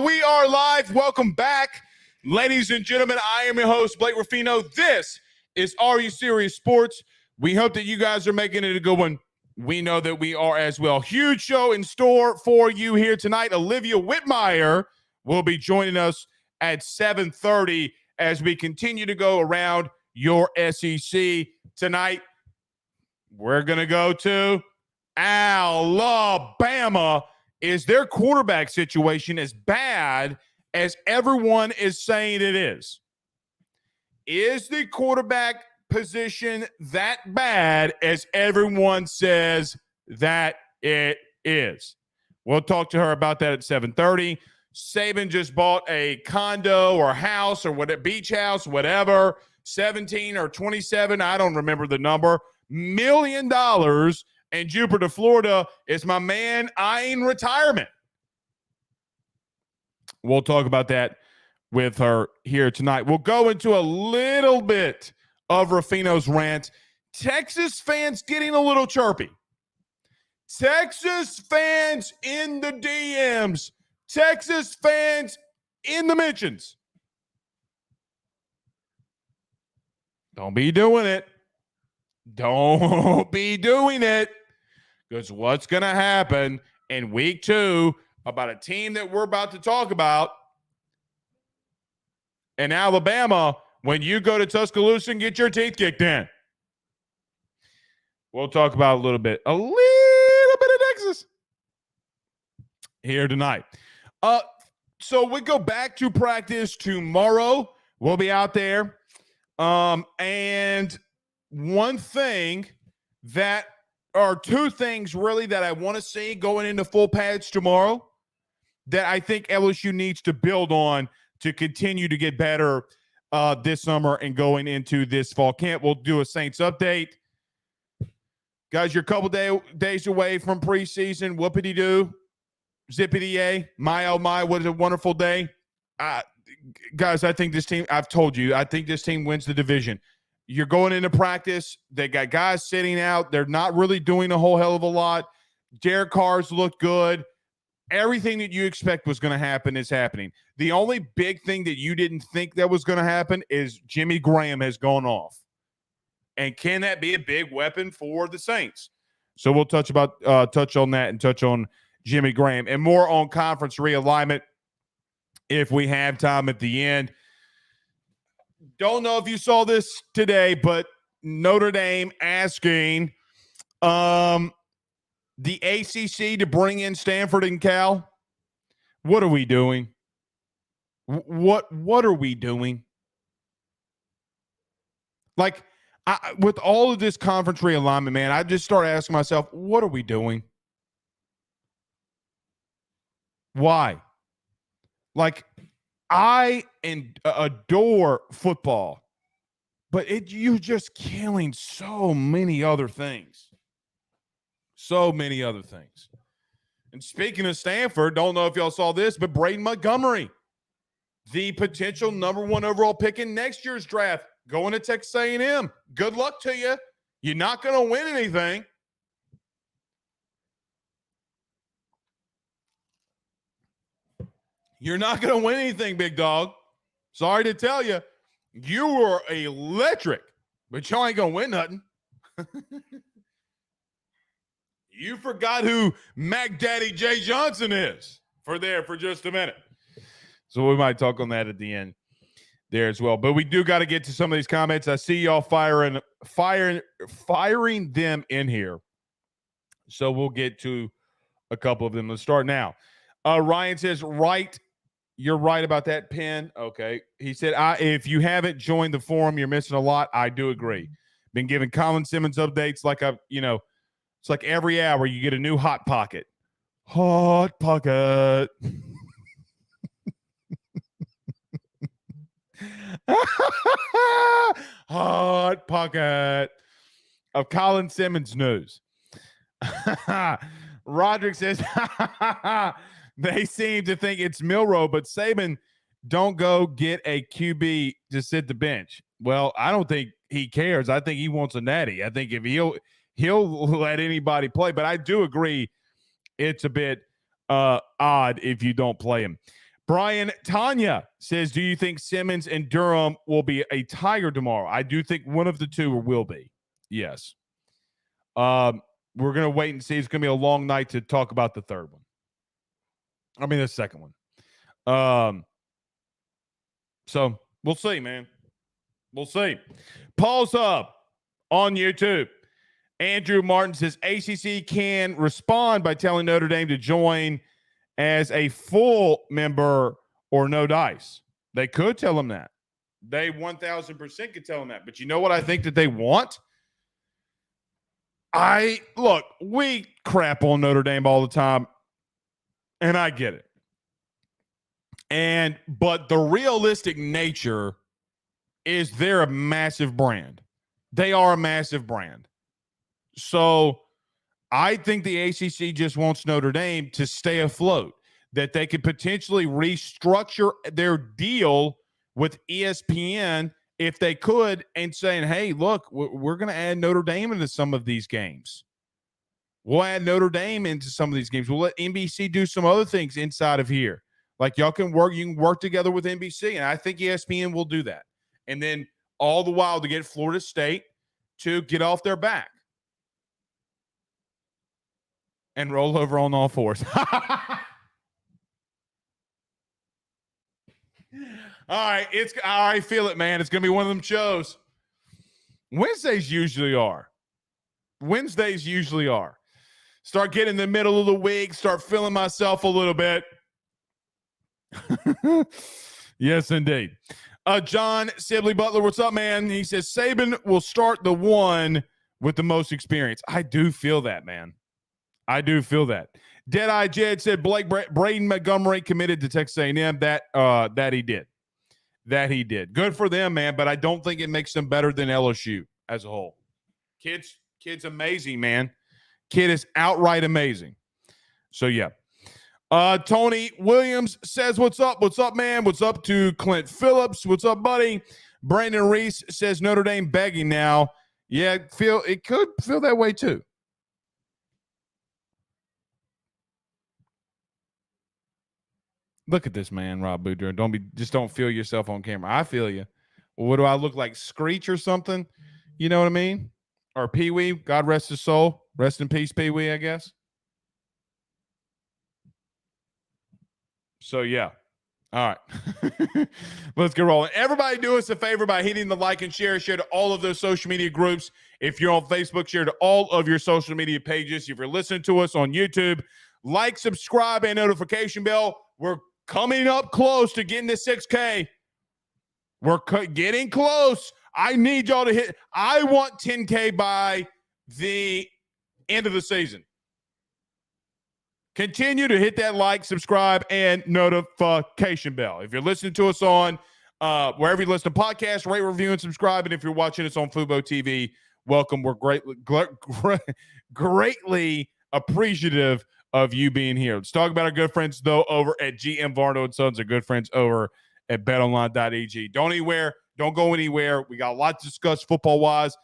We are live. Welcome back, ladies and gentlemen. I am your host, Blake Ruffino. This is Are You Serious Sports. We hope that you guys are making it a good one. We know that we are as well. Huge show in store for you here tonight. Olivia Whitmire will be joining us at 7:30 as we continue to go around your SEC. Tonight, we're going to go to Alabama. Is their quarterback situation as bad as everyone is saying it is? Is the quarterback position that bad as everyone says that it is? We'll talk to her about that at 7:30. Saban just bought a condo or house or what, a beach house, whatever, 17 or 27, I don't remember the number, $1 million in Jupiter, Florida. Is my man eyeing retirement? We'll talk about that with her here tonight. We'll go into a little bit of Ruffino's rant. Texas fans getting a little chirpy. Texas fans in the DMs. Texas fans in the mentions. Don't be doing it. Don't be doing it. Because what's going to happen in week 2 about a team that we're about to talk about in Alabama when you go to Tuscaloosa and get your teeth kicked in? We'll talk about a little bit of Texas here tonight. So we go back to practice tomorrow. We'll be out there. And one thing that are two things really that I want to see going into full pads tomorrow that I think LSU needs to build on to continue to get better this summer and going into this fall camp. We'll do a Saints update. Guys, you're a couple days away from preseason. Whoopity-doo. Zippity-yay. My, oh my, what a wonderful day. Guys, I think this team, I've told you, I think this team wins the division. You're going into practice. They got guys sitting out. They're not really doing a whole hell of a lot. Derek Carr's looked good. Everything that you expect was going to happen is happening. The only big thing that you didn't think that was going to happen is Jimmy Graham has gone off. And can that be a big weapon for the Saints? So we'll touch on that and touch on Jimmy Graham and more on conference realignment if we have time at the end. Don't know if you saw this today, but Notre Dame asking the ACC to bring in Stanford and Cal. What are we doing? What are we doing? Like, with all of this conference realignment, man, I just started asking myself, what are we doing? Why? Like, I adore football, but you're just killing so many other things. So many other things. And speaking of Stanford, don't know if y'all saw this, but Braden Montgomery, the potential number 1 overall pick in next year's draft, going to Texas A&M. Good luck to you. You're not going to win anything. You're not going to win anything, big dog. Sorry to tell you. You were electric, but y'all ain't going to win nothing. You forgot who Mac Daddy J. Johnson is for just a minute. So we might talk on that at the end there as well. But we do got to get to some of these comments. I see y'all firing them in here. So we'll get to a couple of them. Let's start now. Ryan says, right. You're right about that pen. Okay. He said, if you haven't joined the forum, you're missing a lot. I do agree. Been giving Colin Simmons updates like it's like every hour you get a new hot pocket. Hot pocket. Hot pocket of Colin Simmons news. Roderick says, they seem to think it's Milroe, but Saban don't go get a QB to sit the bench. Well, I don't think he cares. I think he wants a natty. I think if he'll let anybody play, but I do agree it's a bit odd if you don't play him. Brian Tanya says, do you think Simmons and Durham will be a Tiger tomorrow? I do think one of the two will be. Yes. We're going to wait and see. It's going to be a long night to talk about the third one. I mean, the second one. So we'll see, man. We'll see. Paul's up on YouTube. Andrew Martin says ACC can respond by telling Notre Dame to join as a full member or no dice. They could tell them that. They 1,000% could tell them that. But you know what I think that they want? Look, we crap on Notre Dame all the time, and I get it. But the realistic nature is they're a massive brand. They are a massive brand. So I think the ACC just wants Notre Dame to stay afloat, that they could potentially restructure their deal with ESPN if they could, and saying, hey, look, we're going to add Notre Dame into some of these games. We'll add Notre Dame into some of these games. We'll let NBC do some other things inside of here. Like you can work together with NBC, and I think ESPN will do that. And then all the while to get Florida State to get off their back and roll over on all fours. All right, I feel it, man. It's going to be one of them shows. Wednesdays usually are. Start getting in the middle of the week, start feeling myself a little bit. Yes, indeed. John Sibley Butler, what's up, man? He says Saban will start the one with the most experience. I do feel that, man. I do feel that. Deadeye Jed said Braden Montgomery committed to Texas A&M. That he did. That he did. Good for them, man, but I don't think it makes them better than LSU as a whole. Kid's amazing, man. Kid is outright amazing. So, yeah. Tony Williams says, what's up? What's up, man? What's up to Clint Phillips? What's up, buddy? Brandon Reese says Notre Dame begging now. Yeah, it could feel that way too. Look at this, man, Rob Boudreaux. Don't feel yourself on camera. I feel you. Well, what do I look like? Screech or something? You know what I mean? Or Pee Wee. God rest his soul. Rest in peace, Pee Wee, I guess. So, yeah. All right. Let's get rolling. Everybody do us a favor by hitting the like and share to all of those social media groups. If you're on Facebook, share to all of your social media pages. If you're listening to us on YouTube, like, subscribe, and notification bell. We're coming up close to getting to 6K. We're getting close. I need y'all to hit. I want 10K by the end of the season. Continue to hit that like, subscribe, and notification bell. If you're listening to us on wherever you listen to podcasts, rate, review, and subscribe. And if you're watching us on Fubo TV, welcome. We're greatly appreciative of you being here. Let's talk about our good friends, though, over at GM Varno & Sons, our good friends over at betonline.ag. Don't go anywhere. We got a lot to discuss football-wise.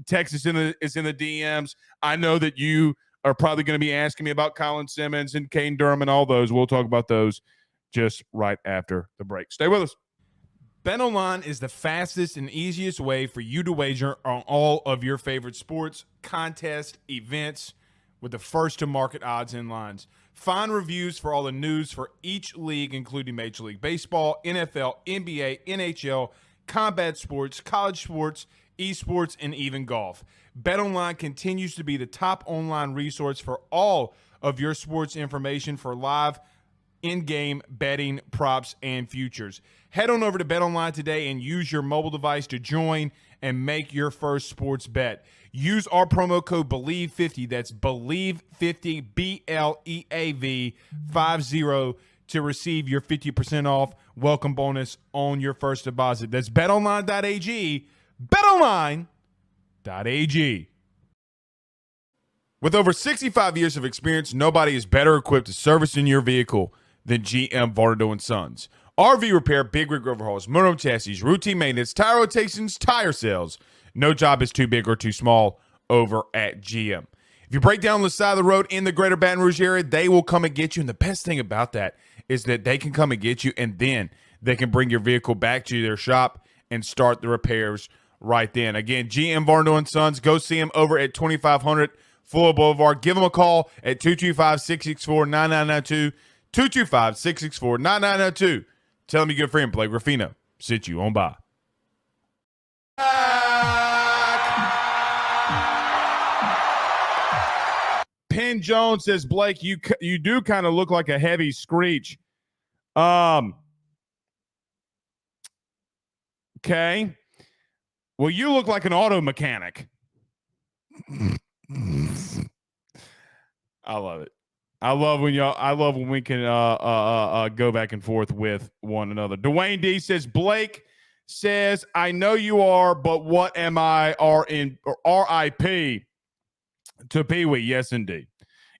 Texas is in the DMs. I know that you are probably going to be asking me about Colin Simmons and Kane Durham and all those. We'll talk about those just right after the break. Stay with us. BetOnline is the fastest and easiest way for you to wager on all of your favorite sports, contests, events, with the first-to-market odds and lines. Find reviews for all the news for each league, including Major League Baseball, NFL, NBA, NHL, combat sports, college sports, esports, and even golf. BetOnline continues to be the top online resource for all of your sports information for live in-game betting, props, and futures. Head on over to BetOnline today and use your mobile device to join and make your first sports bet. Use our promo code BELIEVE50, that's BELIEVE50, BLEAV 50, to receive your 50% off welcome bonus on your first deposit. That's betonline.ag, betonline.ag. With over 65 years of experience, nobody is better equipped to service in your vehicle than GM Varno & Sons. RV repair, big rig overhauls, motorhome chassis, routine maintenance, tire rotations, tire sales. No job is too big or too small over at GM. If you break down the side of the road in the greater Baton Rouge area, they will come and get you. And the best thing about that is that they can come and get you, and then they can bring your vehicle back to their shop and start the repairs right then. Again, GM Varno and Sons. Go see them over at 2500 Fuller Boulevard. Give them a call at 225-664-9992. 225-664-9992. Tell them your good friend Blake Ruffino sent you on by. Penn Jones says, Blake, you do kind of look like a heavy screech. Okay. Well, you look like an auto mechanic. I love it. I love when we can go back and forth with one another. Dwayne D says, Blake says, I know you are, but what am I? RIP to Pee Wee. Yes, indeed.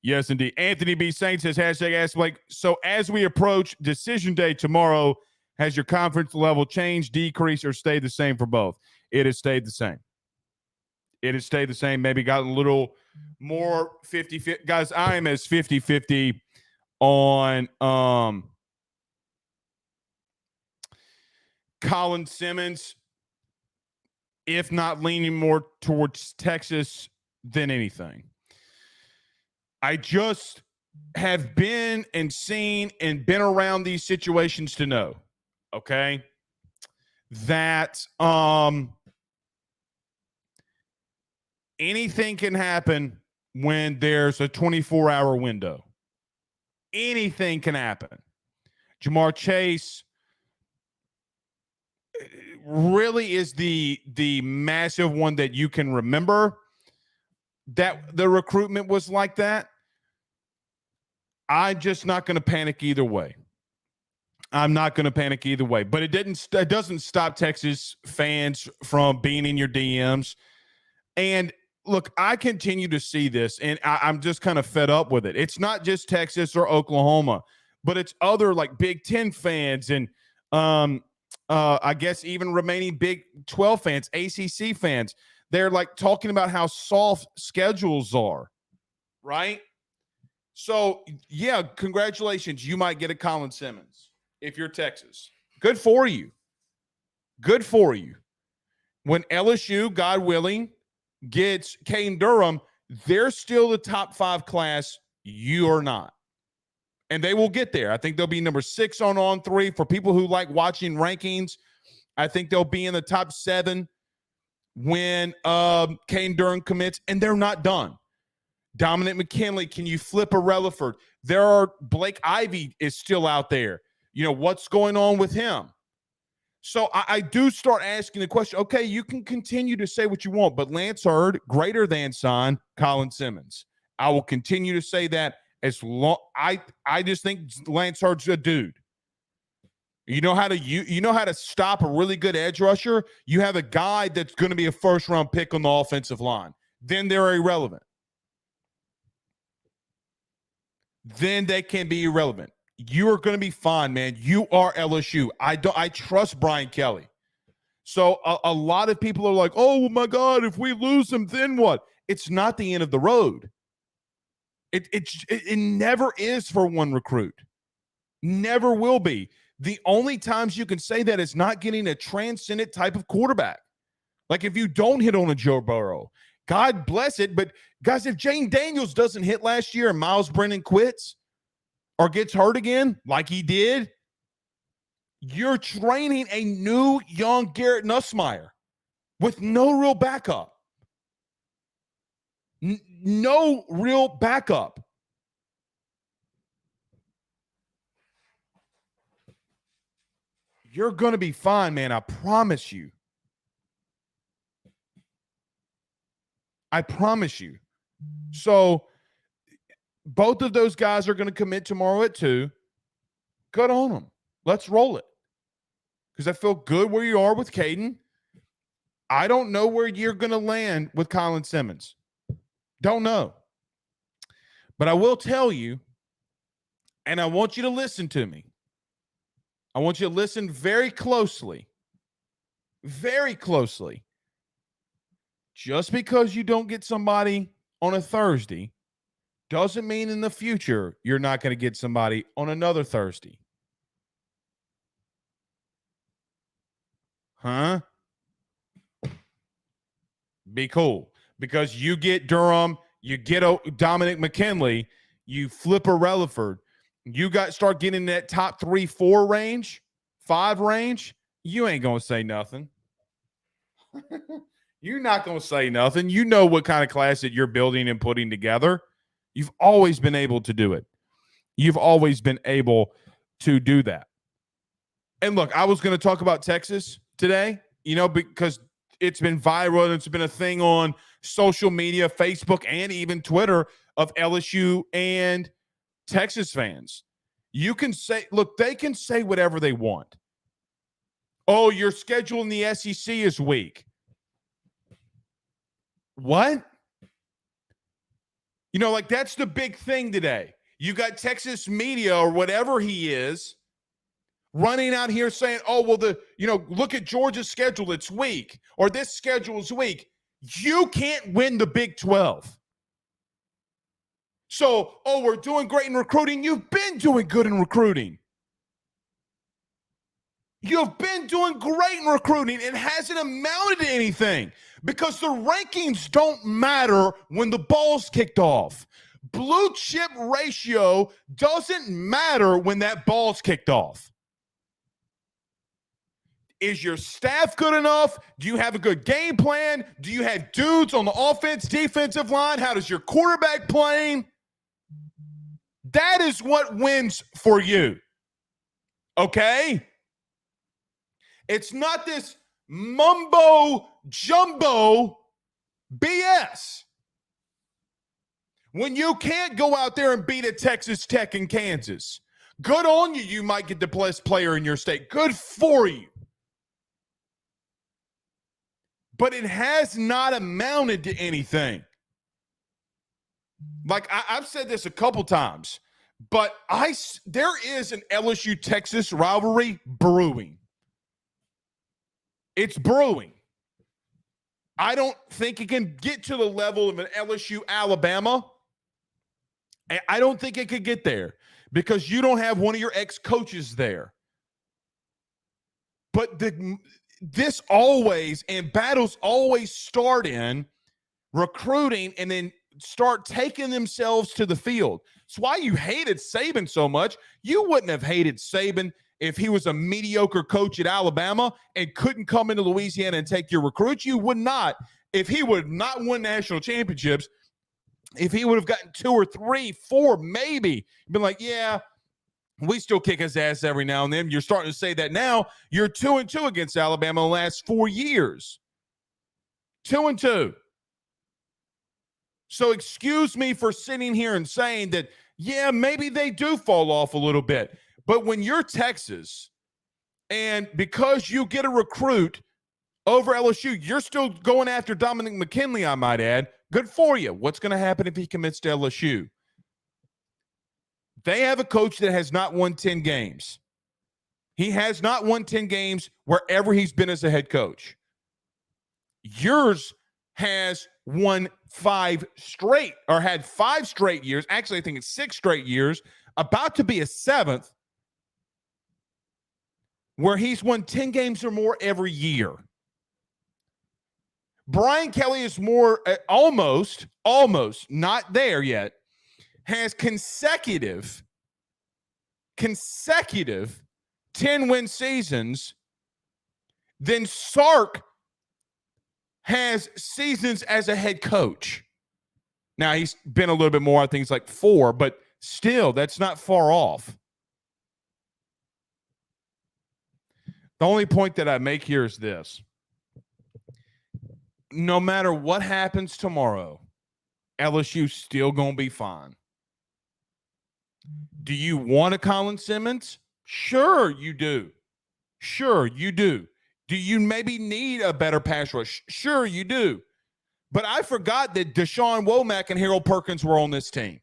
Yes, indeed. Anthony B. Saint says, hashtag Ask Blake. So as we approach decision day tomorrow, has your confidence level changed, decreased, or stayed the same for both? It has stayed the same. It has stayed the same. Maybe gotten a little more 50-50. Guys, I am as 50-50 on Colin Simmons, if not leaning more towards Texas than anything. I just have been and seen and been around these situations to know, okay, that anything can happen when there's a 24-hour window. Anything can happen. Jamar Chase really is the massive one that you can remember that the recruitment was like that. I'm just not going to panic either way. I'm not going to panic either way. But it doesn't stop Texas fans from being in your DMs. And look, I continue to see this, and I'm just kind of fed up with it. It's not just Texas or Oklahoma, but it's other like Big Ten fans and I guess even remaining Big 12 fans, ACC fans. They're like talking about how soft schedules are, right? So, yeah, congratulations. You might get a Colin Simmons if you're Texas. Good for you. Good for you. When LSU, God willing, gets Caden Durham, they're still the top 5 class. You are not. And they will get there. I think they'll be number 6 on 3. For people who like watching rankings, I think they'll be in the top 7 when Caden Durham commits, and they're not done. Dominic McKinley, can you flip a Relaford? Blake Ivy is still out there. You know, what's going on with him? So I do start asking the question, okay, you can continue to say what you want, but Lance Hurd, greater than sign Colin Simmons. I will continue to say that as long. I just think Lance Hurd's a dude. You know how to stop a really good edge rusher? You have a guy that's going to be a first-round pick on the offensive line. Then they're irrelevant. Then they can be irrelevant. You are going to be fine, man. You are LSU. I trust Brian Kelly. So a lot of people are like, oh, my God, if we lose him, then what? It's not the end of the road. It never is for one recruit. Never will be. The only times you can say that is not getting a transcendent type of quarterback. Like if you don't hit on a Joe Burrow, God bless it. But guys, if Jane Daniels doesn't hit last year and Miles Brennan quits or gets hurt again like he did, you're training a new young Garrett Nussmeier with no real backup. No real backup. You're going to be fine, man. I promise you. I promise you. So both of those guys are going to commit tomorrow at 2. Good on them. Let's roll it. Because I feel good where you are with Caden. I don't know where you're going to land with Colin Simmons. Don't know. But I will tell you, and I want you to listen to me. I want you to listen very closely. Very closely. Just because you don't get somebody on a Thursday doesn't mean in the future you're not going to get somebody on another Thursday. Huh? Be cool. Because you get Durham, you get Dominic McKinley, you flip a Relaford, you start getting that top 3, 4 range, 5 range, you ain't going to say nothing. You're not going to say nothing. You know what kind of class that you're building and putting together. You've always been able to do it. You've always been able to do that. And look, I was going to talk about Texas today, because it's been viral and it's been a thing on social media, Facebook, and even Twitter of LSU and Texas fans. You can say, look, they can say whatever they want. Oh, your schedule in the SEC is weak. What? That's the big thing today. You got Texas media or whatever he is running out here saying, oh, well, look at Georgia's schedule. It's weak. Or this schedule is weak. You can't win the Big 12. So, we're doing great in recruiting. You've been doing good in recruiting. You've been doing great in recruiting. It hasn't amounted to anything because the rankings don't matter when the ball's kicked off. Blue chip ratio doesn't matter when that ball's kicked off. Is your staff good enough? Do you have a good game plan? Do you have dudes on the offense, defensive line? How does your quarterback playing? That is what wins for you. Okay? It's not this mumbo jumbo BS. When you can't go out there and beat a Texas Tech and Kansas, good on you. You might get the best player in your state. Good for you. But it has not amounted to anything. Like I've said this a couple times, but there is an LSU-Texas rivalry brewing. It's brewing. I don't think it can get to the level of an LSU-Alabama. I don't think it could get there because you don't have one of your ex-coaches there. But this always, and battles always start in recruiting and then start taking themselves to the field. It's why you hated Saban so much. You wouldn't have hated Saban if he was a mediocre coach at Alabama and couldn't come into Louisiana and take your recruits. You would not. If he would not win national championships, if he would have gotten 2 or 3, 4, maybe, been like, yeah, we still kick his ass every now and then. You're starting to say that now. You're 2-2 against Alabama in the last 4 years. 2-2. So excuse me for sitting here and saying that, yeah, maybe they do fall off a little bit. But when you're Texas, and because you get a recruit over LSU, you're still going after Dominic McKinley, I might add. Good for you. What's going to happen if he commits to LSU? They have a coach that has not won 10 games. He has not won 10 games wherever he's been as a head coach. Yours has won 5 straight, or had 5 straight years. Actually, I think it's 6 straight years, about to be a 7th, where he's won 10 games or more every year. Brian Kelly is more, almost, not there yet, has consecutive 10-win seasons. Then Sark has seasons as a head coach. Now, he's been a little bit more, I think it's like 4, but still, that's not far off. The only point that I make here is this. No matter what happens tomorrow, LSU's still going to be fine. Do you want a Colin Simmons? Sure, you do. Sure, you do. Do you maybe need a better pass rush? Sure, you do. But I forgot that Deshaun Womack and Harold Perkins were on this team.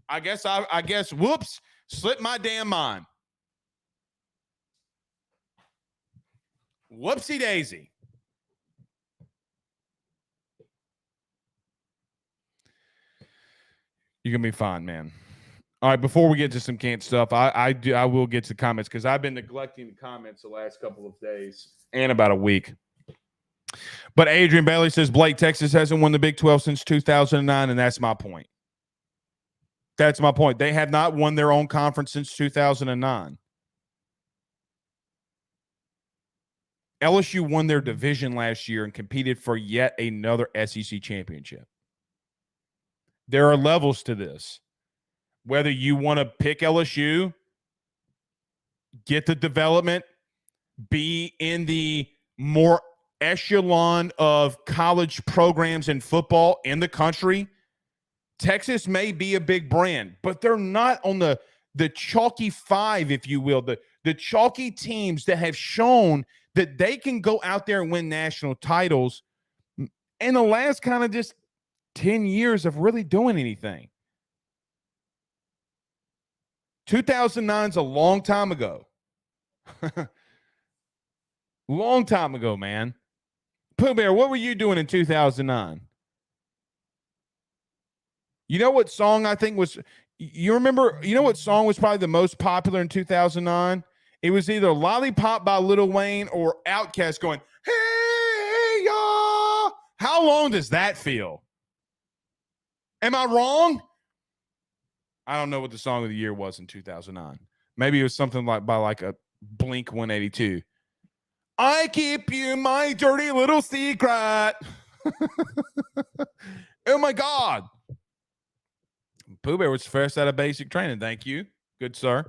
I guess, whoops, slipped my damn mind. Whoopsie daisy. You're going to be fine, man. All right, before we get to some camp stuff, I will get to comments because I've been neglecting the comments the last couple of days and about a week. But Adrian Bailey says Blake, Texas hasn't won the Big 12 since 2009, and that's my point. That's my point. They have not won their own conference since 2009. LSU won their division last year and competed for yet another SEC championship. There are levels to this. Whether you want to pick LSU, get the development, be in the more echelon of college programs in football in the country, Texas may be a big brand, but they're not on the chalky five, if you will, the chalky teams that have shown that they can go out there and win national titles in the last kind of just 10 years of really doing anything. 2009 is a long time ago. Long time ago, man. Pooh Bear, what were you doing in 2009? You know what song I think was, you remember, you know what song was probably the most popular in 2009? It was either Lollipop by Lil Wayne or Outkast going, hey, y'all. How long does that feel? Am I wrong? I don't know what the song of the year was in 2009. Maybe it was something like by like a Blink 182. I keep you my dirty little secret. Oh my God. Pooh Bear was first out of basic training. Thank you. Good sir.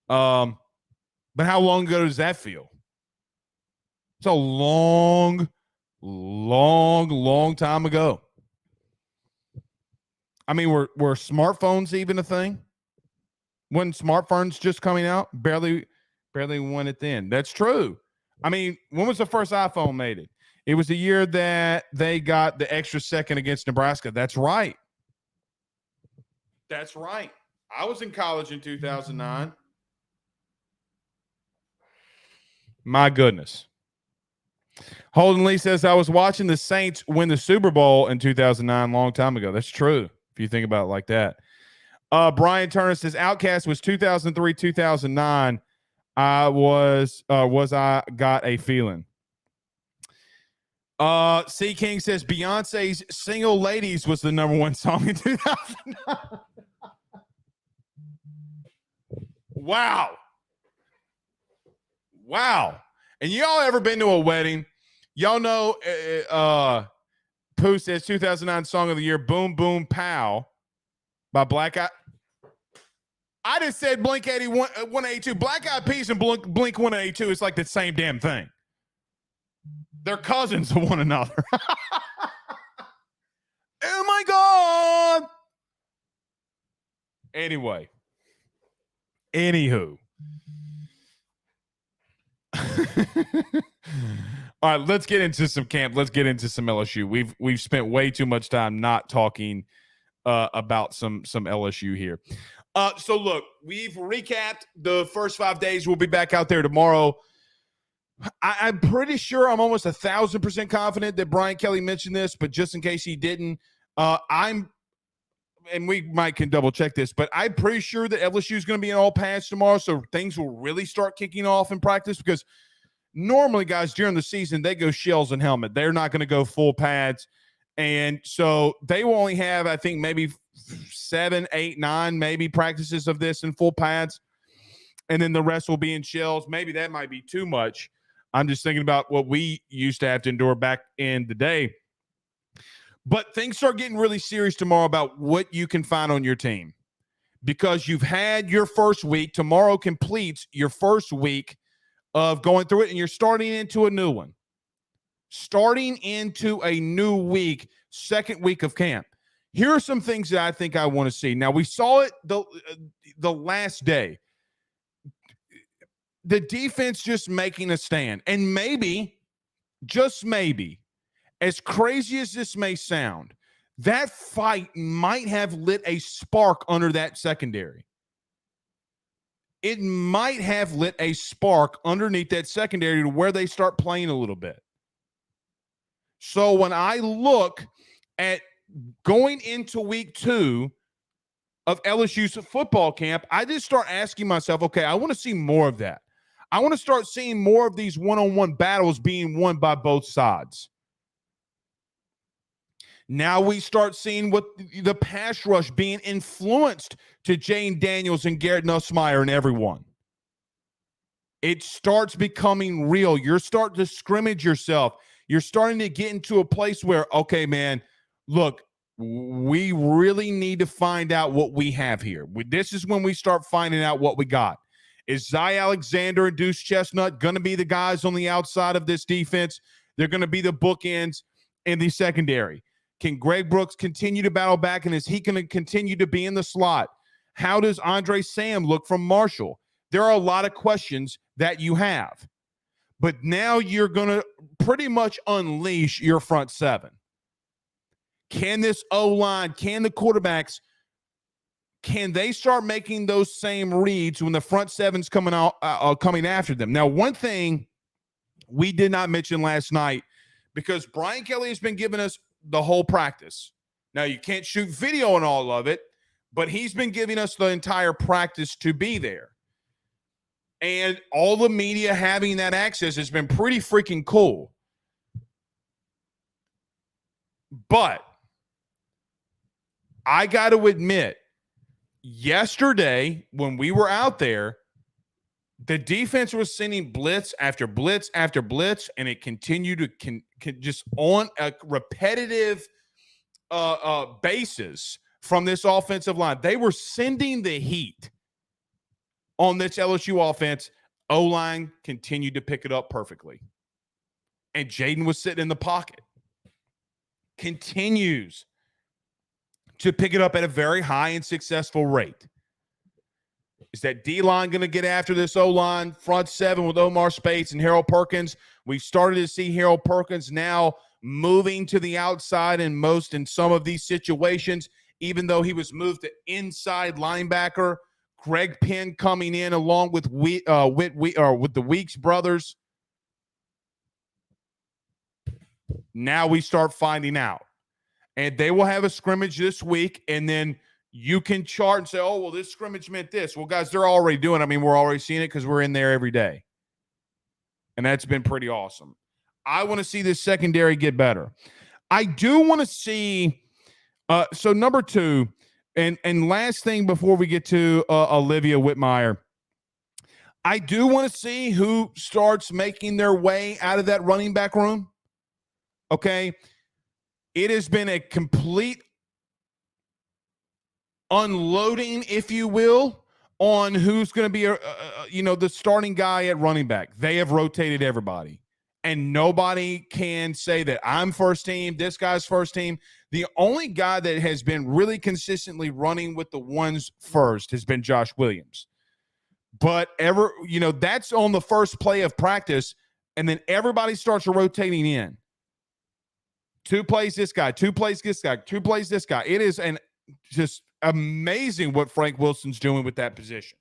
But how long ago does that feel? It's a long time ago. I mean, were smartphones even a thing? When smartphones just coming out? Barely won it then. That's true. I mean, when was the first iPhone made it? It was the year that they got the extra second against Nebraska. That's right. That's right. I was in college in 2009. My goodness. Holden Lee says, I was watching the Saints win the Super Bowl in 2009, long time ago. That's true, if you think about it like that. Brian Turner says, Outkast was 2003, 2009. I got a feeling. C King says Beyonce's Single Ladies was the number one song in 2009. Wow. And y'all ever been to a wedding? Y'all know Pooh says 2009 song of the year, Boom Boom Pow by Black Eyed. I just said Blink 182. Black Eyed Peas and Blink 182 is like the same damn thing. They're cousins of one another. Oh my God. Anywho. All right, let's get into some camp. Let's get into some LSU. We've spent way too much time not talking about some LSU here. So look, we've recapped the first 5 days. We'll be back out there tomorrow. I'm pretty sure, I'm almost 1,000% confident that Brian Kelly mentioned this, but just in case he didn't, and we can double check this, but I'm pretty sure that LSU is going to be in all pads tomorrow, so things will really start kicking off in practice, because normally, guys, during the season, they go shells and helmet. They're not going to go full pads, and so they will only have, I think, maybe 7, 8, 9 maybe practices of this in full pads, and then the rest will be in shells. Maybe that might be too much. I'm just thinking about what we used to have to endure back in the day. But things start getting really serious tomorrow about what you can find on your team, because you've had your first week. Tomorrow completes your first week of going through it, and you're starting into a new one. Starting into a new week, second week of camp. Here are some things that I think I want to see. Now, we saw it the last day. The defense just making a stand. And maybe, just maybe, as crazy as this may sound, that fight might have lit a spark under that secondary. It might have lit a spark underneath that secondary to where they start playing a little bit. So when I look at going into week 2, of LSU's football camp, I just start asking myself, okay, I want to see more of that. I want to start seeing more of these one-on-one battles being won by both sides. Now we start seeing what the pass rush being influenced to Jane Daniels and Garrett Nussmeier and everyone. It starts becoming real. You're starting to scrimmage yourself. You're starting to get into a place where, okay, man, look, we really need to find out what we have here. This is when we start finding out what we got. Is Zy Alexander and Deuce Chestnut going to be the guys on the outside of this defense? They're going to be the bookends in the secondary. Can Greg Brooks continue to battle back, and is he going to continue to be in the slot? How does Andre Sam look from Marshall? There are a lot of questions that you have. But now you're going to pretty much unleash your front seven. Can this O-line, can the quarterbacks, can they start making those same reads when the front seven's coming after them? Now, one thing we did not mention last night, because Brian Kelly has been giving us the whole practice. Now, you can't shoot video on all of it, but he's been giving us the entire practice to be there. And all the media having that access has been pretty freaking cool. But I got to admit, yesterday when we were out there, the defense was sending blitz after blitz after blitz, and it continued to just on a repetitive basis from this offensive line. They were sending the heat on this LSU offense. O-line continued to pick it up perfectly. And Jaden was sitting in the pocket. Continues to pick it up at a very high and successful rate. Is that D-line going to get after this O-line front seven with Omar Spates and Harold Perkins? We've started to see Harold Perkins now moving to the outside in some of these situations, even though he was moved to inside linebacker. Greg Penn coming in along with with the Weeks brothers. Now we start finding out. And they will have a scrimmage this week, and then you can chart and say, oh, well, this scrimmage meant this. Well, guys, they're already doing it. I mean, we're already seeing it because we're in there every day. And that's been pretty awesome. I want to see this secondary get better. I do want to see so number two, and last thing before we get to Olivia Whitmire, I do want to see who starts making their way out of that running back room. Okay. It has been a complete unloading, if you will, on who's going to be, the starting guy at running back. They have rotated everybody. And nobody can say that I'm first team, this guy's first team. The only guy that has been really consistently running with the ones first has been Josh Williams. But that's on the first play of practice, and then everybody starts rotating in. 2 plays this guy, 2 plays this guy, 2 plays this guy. It is just amazing what Frank Wilson's doing with that position.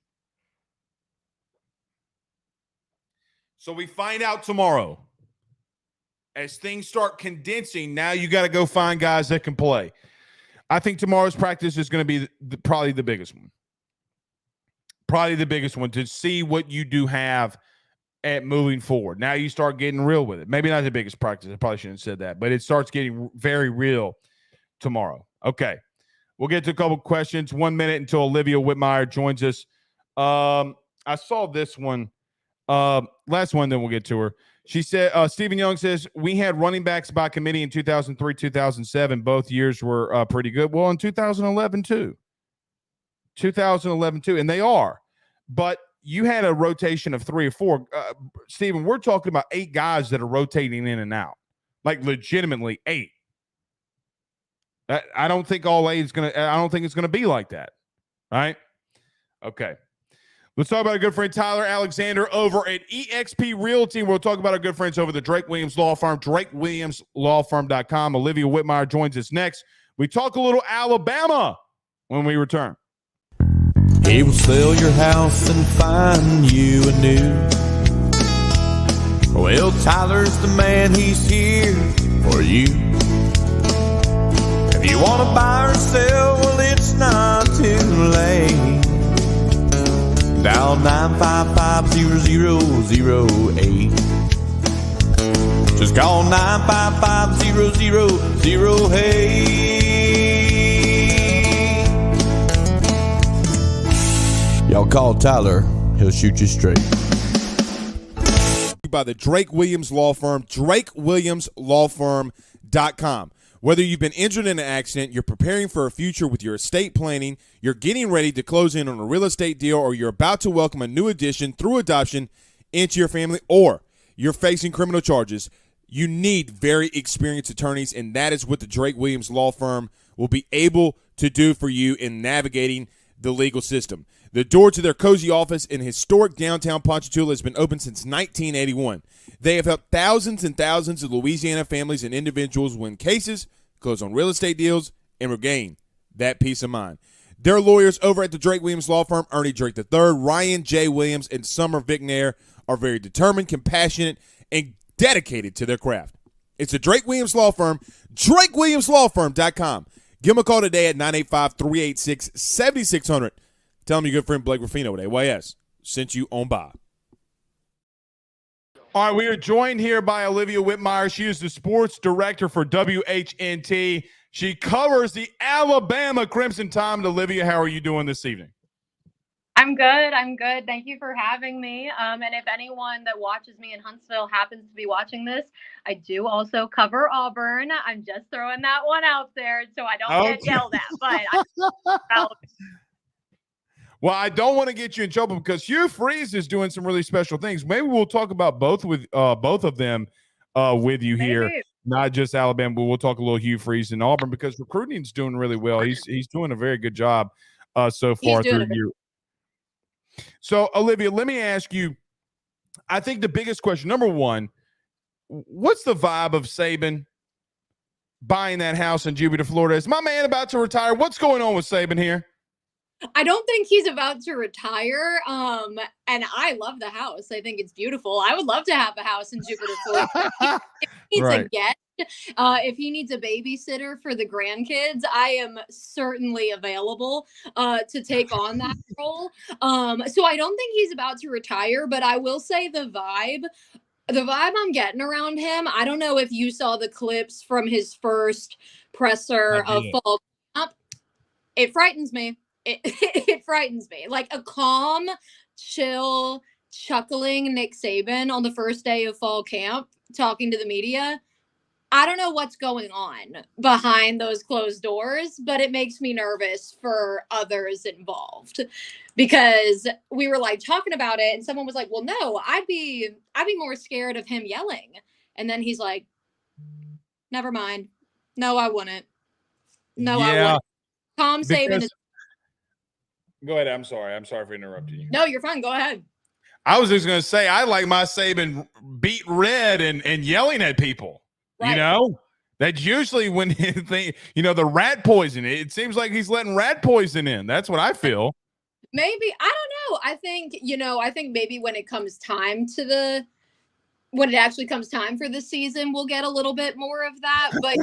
So we find out tomorrow. As things start condensing, now you got to go find guys that can play. I think tomorrow's practice is going to be probably the biggest one. Probably the biggest one to see what you do have at moving forward. Now you start getting real with it. Maybe not the biggest practice. I probably shouldn't have said that, but it starts getting very real tomorrow. Okay. We'll get to a couple questions. 1 minute until Olivia Whitmire joins us. I saw this one. Last one, then we'll get to her. She said, Stephen Young says, we had running backs by committee in 2003, 2007. Both years were pretty good. Well, in 2011, too. 2011, too. And they are. But you had a rotation of 3 or 4. Stephen, we're talking about 8 guys that are rotating in and out. Like, legitimately 8. I don't think all 8 is going to – I don't think it's going to be like that. Right? Okay. Let's talk about our good friend Tyler Alexander over at eXp Realty. We'll talk about our good friends over the Drake Williams Law Firm, drakewilliamslawfirm.com. Olivia Whitmire joins us next. We talk a little Alabama when we return. He will sell your house and find you a new. Well, Tyler's the man, he's here for you. If you want to buy or sell, well, it's not too late. Dial 955-0008. Just call 955-0008. Y'all call Tyler, he'll shoot you straight. By the Drake Williams Law Firm, drakewilliamslawfirm.com. Whether you've been injured in an accident, you're preparing for a future with your estate planning, you're getting ready to close in on a real estate deal, or you're about to welcome a new addition through adoption into your family, or you're facing criminal charges, you need very experienced attorneys, and that is what the Drake Williams Law Firm will be able to do for you in navigating the legal system. The door to their cozy office in historic downtown Ponchatoula has been open since 1981. They have helped thousands and thousands of Louisiana families and individuals win cases, close on real estate deals, and regain that peace of mind. Their lawyers over at the Drake Williams Law Firm, Ernie Drake III, Ryan J. Williams, and Summer Vignair, are very determined, compassionate, and dedicated to their craft. It's the Drake Williams Law Firm, drakewilliamslawfirm.com. Give them a call today at 985-386-7600. Tell them your good friend Blake Ruffino at AYS sent you on by. All right, we are joined here by Olivia Whitmire. She is the sports director for WHNT. She covers the Alabama Crimson Tide. Olivia, how are you doing this evening? I'm good. Thank you for having me. And if anyone that watches me in Huntsville happens to be watching this, I do also cover Auburn. I'm just throwing that one out there so I don't get yelled at. But well, I don't want to get you in trouble because Hugh Freeze is doing some really special things. Maybe we'll talk about both of them with you here, not just Alabama, but we'll talk a little Hugh Freeze and Auburn because recruiting's doing really well. He's doing a very good job so far through the year. So, Olivia, let me ask you, I think the biggest question, number one, what's the vibe of Saban buying that house in Jupiter, Florida? Is my man about to retire? What's going on with Saban here? I don't think he's about to retire. And I love the house. I think it's beautiful. I would love to have a house in Jupiter, Florida. If he needs a guest, if he needs a babysitter for the grandkids, I am certainly available to take on that role. So I don't think he's about to retire, but I will say the vibe I'm getting around him, I don't know if you saw the clips from his first presser of fall camp. It frightens me. It frightens me. Like a calm, chill, chuckling Nick Saban on the first day of fall camp talking to the media. I don't know what's going on behind those closed doors, but it makes me nervous for others involved because we were like talking about it and someone was like, well, no, I'd be more scared of him yelling. And then he's like, never mind. No, I wouldn't. No, I wouldn't. Calm Saban is. Go ahead. I'm sorry for interrupting you. No, you're fine. Go ahead. I was just going to say, I like my Saban beat red and yelling at people. Right. You know, that's usually when the rat poison. It seems like he's letting rat poison in. That's what I feel. Maybe. I don't know. I think maybe when it comes time when it actually comes time for the season, we'll get a little bit more of that. But,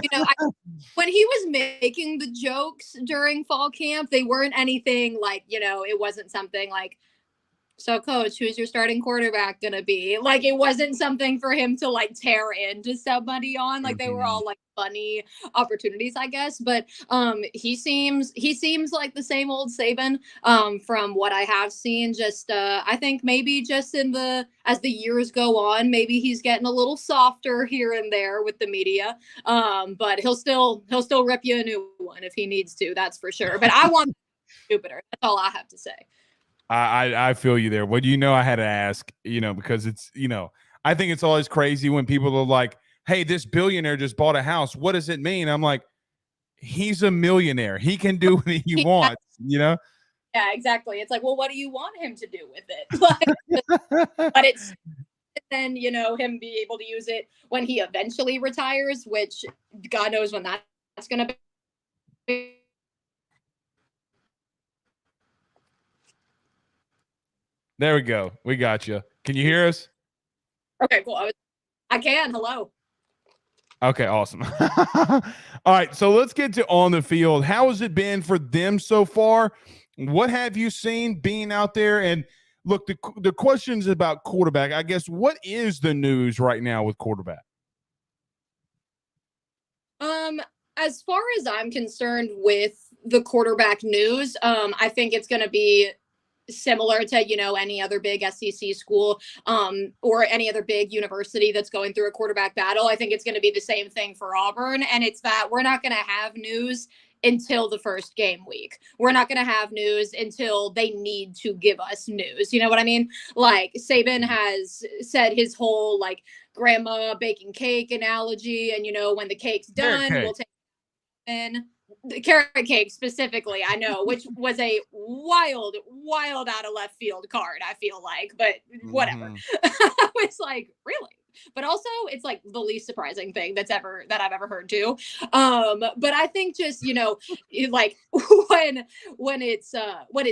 when he was making the jokes during fall camp, they weren't anything like, it wasn't something like, so coach, who's your starting quarterback going to be? Like, it wasn't something for him to like tear into somebody on. Like they were all like funny opportunities, I guess. But he seems like the same old Saban from what I have seen. Just I think maybe just as the years go on, maybe he's getting a little softer here and there with the media. But he'll still rip you a new one if he needs to. That's for sure. But I want Jupiter. That's all I have to say. I feel you there. Well, I had to ask, because it's, I think it's always crazy when people are like, hey, this billionaire just bought a house. What does it mean? I'm like, he's a millionaire. He can do what he wants, Yeah, exactly. It's like, well, what do you want him to do with it? But it's then, him be able to use it when he eventually retires, which God knows when that's going to be. There we go. We got you. Can you hear us? Okay, cool. I can. Hello. Okay, awesome. All right, so let's get to on the field. How has it been for them so far? What have you seen being out there? And look, the questions about quarterback. I guess what is the news right now with quarterback? As far as I'm concerned with the quarterback news, I think it's going to be similar to, any other big SEC school, or any other big university that's going through a quarterback battle. I think it's going to be the same thing for Auburn. And it's that we're not going to have news until the first game week. We're not going to have news until they need to give us news. You know what I mean? Like Saban has said his whole like grandma baking cake analogy. And, when the cake's done, we'll take in the carrot cake specifically, I know, which was a wild out of left field card, I feel like, but whatever. I was like, really? But also it's like the least surprising thing that I've ever heard too. But I think just, like when it's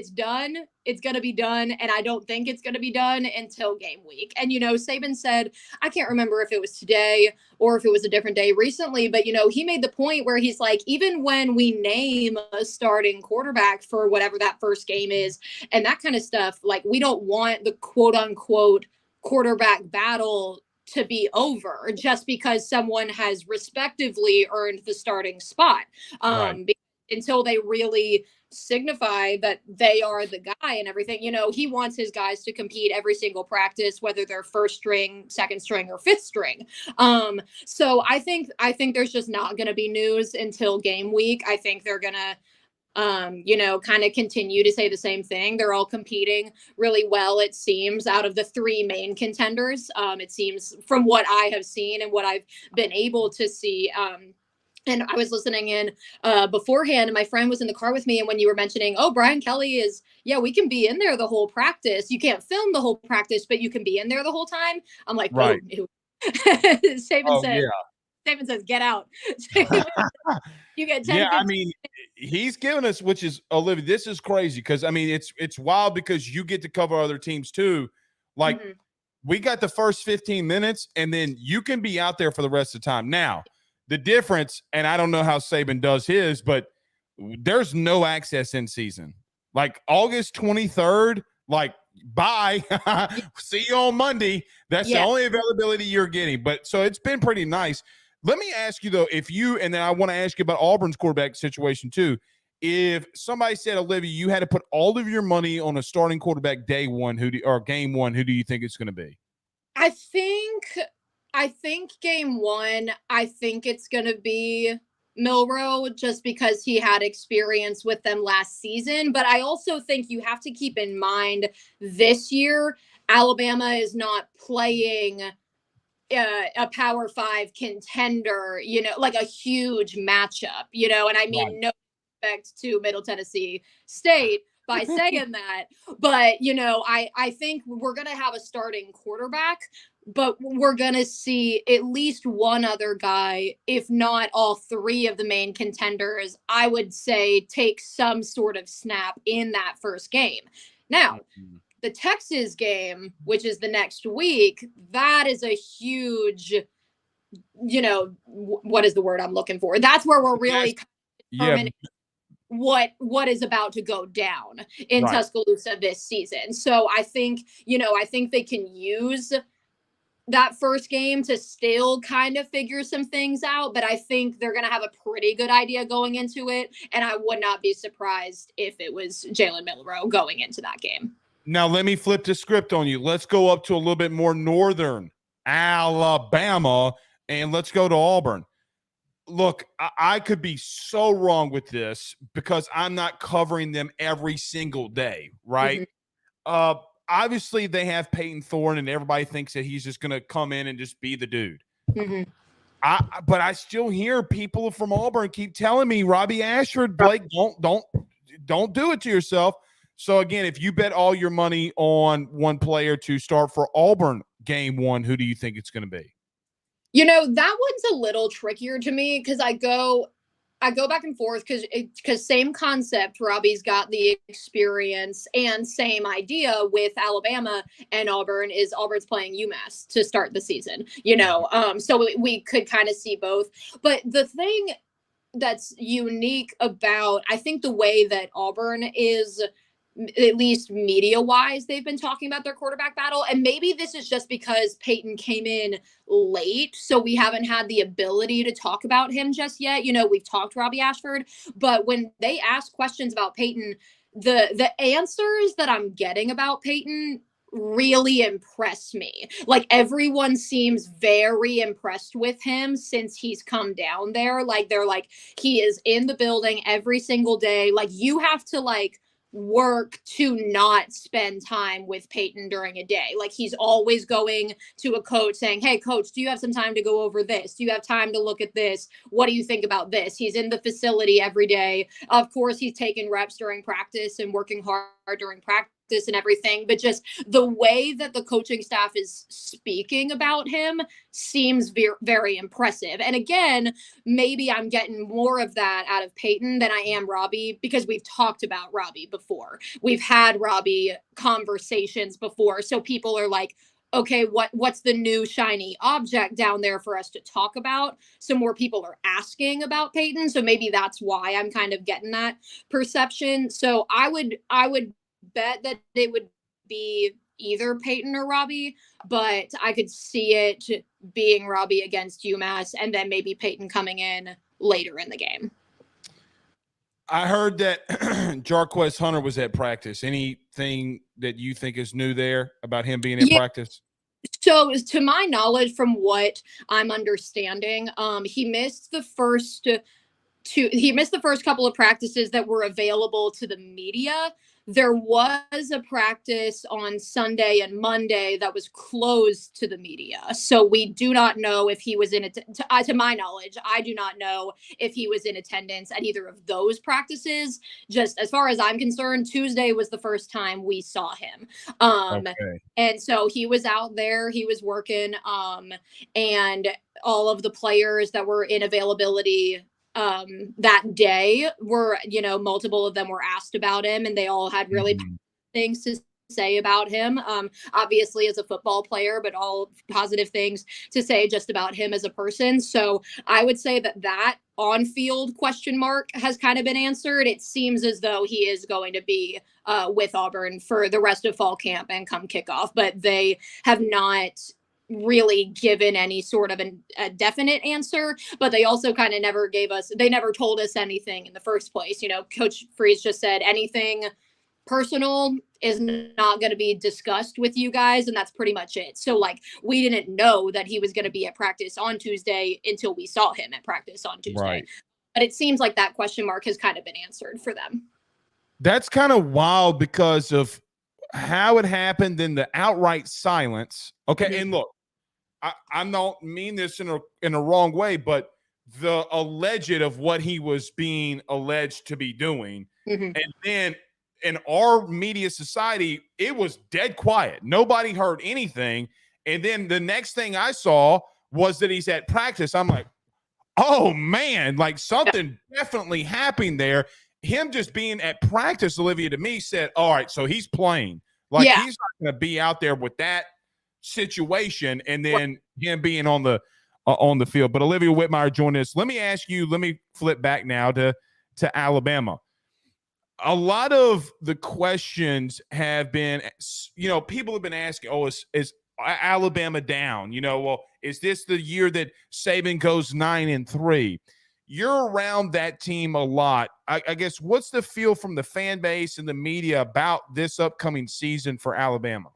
done, it's going to be done. And I don't think it's going to be done until game week. And, Saban said, I can't remember if it was today or if it was a different day recently, but, he made the point where he's like, even when we name a starting quarterback for whatever that first game is and that kind of stuff, like we don't want the quote unquote quarterback battle to be over just because someone has respectively earned the starting spot. Until they really signify that they are the guy and everything, he wants his guys to compete every single practice, whether they're first string, second string, or fifth string. So I think there's just not going to be news until game week. I think they're going to kind of continue to say the same thing. They're all competing really well, it seems, out of the three main contenders. It seems from what I have seen and what I've been able to see. And I was listening in beforehand, and my friend was in the car with me. And when you were mentioning, Brian Kelly we can be in there the whole practice. You can't film the whole practice, but you can be in there the whole time. I'm like, right. Saban says, get out. You get 10. Yeah, I mean, he's given us, which is Olivia. This is crazy because I mean, it's wild because you get to cover other teams too. Like we got the first 15 minutes, and then you can be out there for the rest of the time. Now, the difference, and I don't know how Saban does his, but there's no access in season. Like August 23rd, like bye. See you on Monday. That's the only availability you're getting. But so it's been pretty nice. Let me ask you, though, and then I want to ask you about Auburn's quarterback situation, too. If somebody said, Olivia, you had to put all of your money on a starting quarterback day one, or game one, who do you think it's going to be? I think game one, I think it's going to be Milroe just because he had experience with them last season. But I also think you have to keep in mind this year, Alabama is not playing a Power 5 contender, like a huge matchup, and I mean, no respect to Middle Tennessee State by saying that, but, I think we're going to have a starting quarterback, but we're going to see at least one other guy, if not all three of the main contenders, I would say take some sort of snap in that first game. Now, the Texas game, which is the next week, that is a huge, what is the word I'm looking for? That's where we're really determining what is about to go down in Tuscaloosa this season. So I think they can use that first game to still kind of figure some things out, but I think they're going to have a pretty good idea going into it. And I would not be surprised if it was Jalen Milroe going into that game. Now, let me flip the script on you. Let's go up to a little bit more northern Alabama, and let's go to Auburn. Look, I could be so wrong with this because I'm not covering them every single day, right? Obviously, they have Peyton Thorne, and everybody thinks that he's just going to come in and just be the dude. But I still hear people from Auburn keep telling me, Robbie Ashford, Blake, don't do it to yourself. So, again, if you bet all your money on one player to start for Auburn game one, who do you think it's going to be? That one's a little trickier to me because I go I go back and forth because same concept. Robbie's got the experience, and same idea with Alabama and Auburn is Auburn's playing UMass to start the season. So we could kind of see both. But the thing that's unique about, I think, the way that Auburn is, at least media wise, they've been talking about their quarterback battle. And maybe this is just because Peyton came in late, so we haven't had the ability to talk about him just yet. We've talked Robbie Ashford, but when they ask questions about Peyton, the answers that I'm getting about Peyton really impress me. Like, everyone seems very impressed with him since he's come down there. Like, they're like, he is in the building every single day. Like, you have to work to not spend time with Peyton during a day. Like, he's always going to a coach saying, hey, coach, do you have some time to go over this? Do you have time to look at this? What do you think about this? He's in the facility every day. Of course, he's taking reps during practice and working hard during practice and everything, but just the way that the coaching staff is speaking about him seems very, very impressive. And again, maybe I'm getting more of that out of Peyton than I am Robbie, because we've talked about Robbie before. We've had Robbie conversations before. So people are like, okay, what's the new shiny object down there for us to talk about? So more people are asking about Peyton. So maybe that's why I'm kind of getting that perception. So I would bet that it would be either Peyton or Robbie, but I could see it being Robbie against UMass and then maybe Peyton coming in later in the game. I heard that Jarquez Hunter was at practice. Anything that you think is new there about him being in practice? So to my knowledge, from what I'm understanding, he missed the first couple of practices that were available to the media. There was a practice on Sunday and Monday that was closed to the media. So we do not know if he was to my knowledge, I do not know if he was in attendance at either of those practices. Just as far as I'm concerned, Tuesday was the first time we saw him. Okay. And so he was out there, he was working, and all of the players that were in availability that day were, multiple of them were asked about him, and they all had really things to say about him. Obviously as a football player, but all positive things to say just about him as a person. So I would say that on-field question mark has kind of been answered. It seems as though he is going to be with Auburn for the rest of fall camp and come kickoff, but they have not really given any sort of a definite answer, but they also kind of never told us anything in the first place. Coach Freeze just said anything personal is not going to be discussed with you guys, and that's pretty much it. So we didn't know that he was going to be at practice on Tuesday until we saw him at practice on Tuesday. Right. But it seems like that question mark has kind of been answered for them. That's kind of wild because of how it happened in the outright silence. Okay. Mm-hmm. And look, I don't mean this in a wrong way, but the alleged of what he was being alleged to be doing. Mm-hmm. And then in our media society, it was dead quiet. Nobody heard anything. And then the next thing I saw was that he's at practice. I'm like, oh man, something definitely happened there. Him just being at practice, Olivia, to me said, all right, so he's playing. He's not going to be out there with that situation and then him being on the field. But Olivia Whitmire joined us. Let me flip back now to Alabama. A lot of the questions have been, people have been asking, is Alabama down? Is this the year that Saban goes 9-3? You're around that team a lot. I guess, what's the feel from the fan base and the media about this upcoming season for Alabama?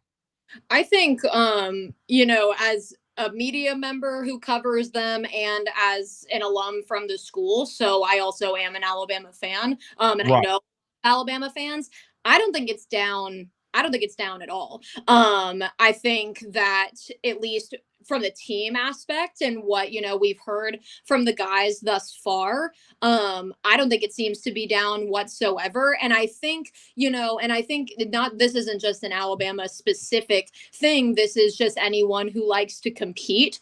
I think, as a media member who covers them and as an alum from the school, so I also am an Alabama fan, and right. I know Alabama fans, I don't think it's down. I don't think it's down at all. I think that at least from the team aspect and what, we've heard from the guys thus far, I don't think it seems to be down whatsoever. And I think, this isn't just an Alabama specific thing. This is just anyone who likes to compete.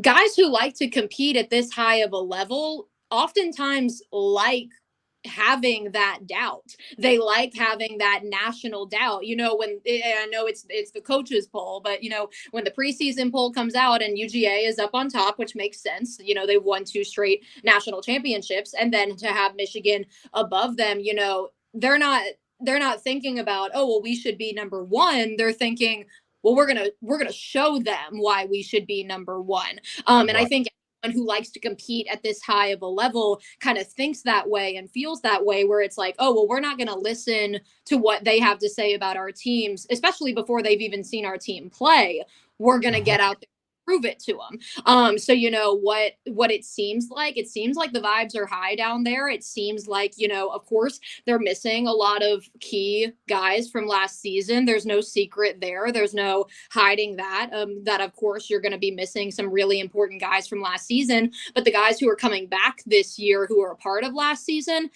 Guys who like to compete at this high of a level oftentimes like having that doubt. They like having that national doubt. When I know it's the coaches poll, but when the preseason poll comes out and UGA is up on top, which makes sense. They've won 2 straight national championships, and then to have Michigan above them, they're not thinking about, oh, well, we should be number 1. They're thinking, well, we're gonna show them why we should be number 1. And I think who likes to compete at this high of a level kind of thinks that way and feels that way, where it's like, oh, well, we're not going to listen to what they have to say about our teams, especially before they've even seen our team play. We're going to get out there and prove it to them. So what it seems like the vibes are high down there. It seems like, of course, they're missing a lot of key guys from last season. There's no secret there. There's no hiding that, that of course you're going to be missing some really important guys from last season, but the guys who are coming back this year, who are a part of last season,